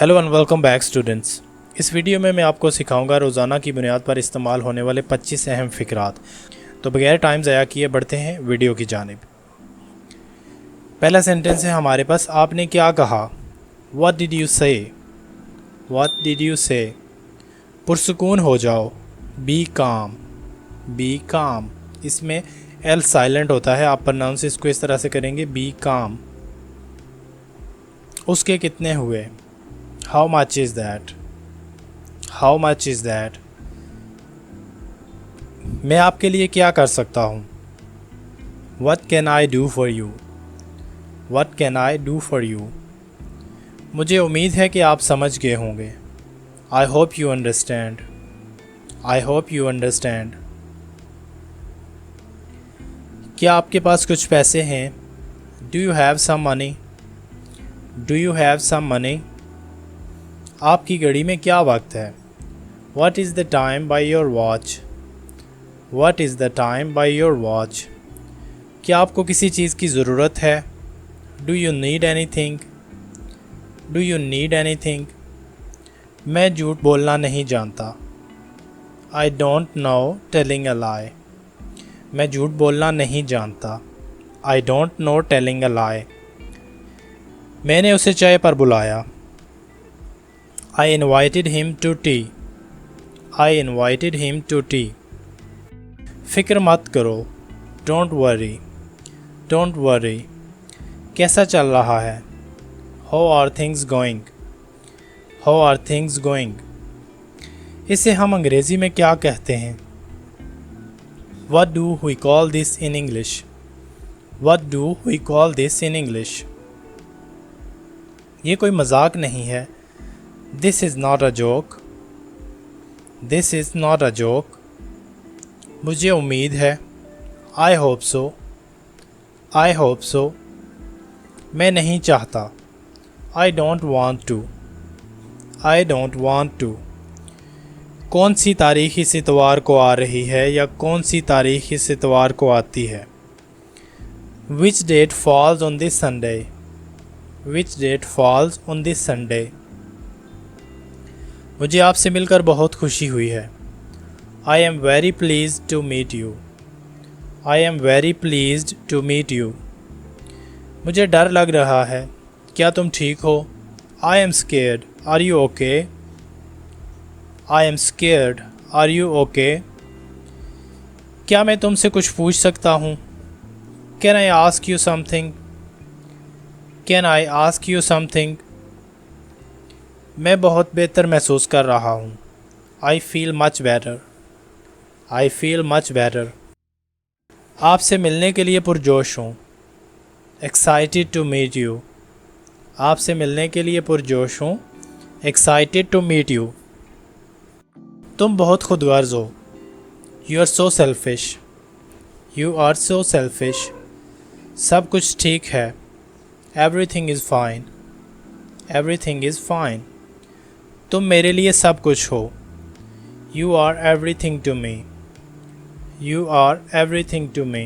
Hello and welcome back students. इस video में मैं आपको सिखाऊंगा रोज़ाना की बुनियाद पर इस्तेमाल होने वाले 25 अहम फ़िक्रात। तो बगैर टाइम ज़ाया किए बढ़ते हैं वीडियो की जानिब। पहला सेंटेंस है हमारे पास, आपने क्या कहा। व्हाट डिड यू से। व्हाट डिड यू से। पुरसुकून हो जाओ। बी काम। बी काम। इसमें एल साइलेंट होता है, आप प्रोनाउंस इसको इस तरह से करेंगे, बी काम। उसके कितने हुए। How much is that. How much is that. मैं आपके लिए क्या कर सकता हूँ। What can I do for you? What can I do for you? मुझे उम्मीद है कि आप समझ गए होंगे। I hope you understand. I hope you understand. क्या आपके पास कुछ पैसे हैं। Do you have some money? Do you have some money? आपकी घड़ी में क्या वक्त है। What is the time by your watch? What is the time by your watch? क्या आपको किसी चीज़ की ज़रूरत है। Do you need anything? Do you need anything? मैं झूठ बोलना नहीं जानता। I don't know telling a lie. मैं झूठ बोलना नहीं जानता। I don't know telling a lie. मैंने उसे चाय पर बुलाया। I invited him to tea. I invited him to tea. फ़िक्र मत करो। Don't worry. Don't worry. कैसा चल रहा है। How are things going? How are things going? इसे हम अंग्रेज़ी में क्या कहते हैं। What do we call this in English? What do we call this in English? ये कोई मजाक नहीं है। This is not a joke. This is not a joke. मुझे उम्मीद है। I hope so. I hope so. मैं नहीं चाहता। I don't want to. I don't want to. कौन सी तारीख इस इतवार को आ रही है या कौन सी तारीख इस इतवार को आती है। Which date falls on this Sunday? Which date falls on this Sunday? मुझे आपसे मिलकर बहुत खुशी हुई है। I am very pleased to meet you. I am very pleased to meet you. मुझे डर लग रहा है। क्या तुम ठीक हो। I am scared. Are you okay? I am scared. Are you okay? क्या मैं तुमसे कुछ पूछ सकता हूँ। Can I ask you something? Can I ask you something? मैं बहुत बेहतर महसूस कर रहा हूँ। I feel much better. I feel much better. आपसे मिलने के लिए पुरजोश हूँ। Excited to meet you. आपसे मिलने के लिए पुरजोश हूँ। Excited to meet you. तुम बहुत खुदगर्ज हो। You are so selfish. You are so selfish. सब कुछ ठीक है। Everything is fine. Everything is fine. तुम मेरे लिए सब कुछ हो। You are everything to me. You are everything to me.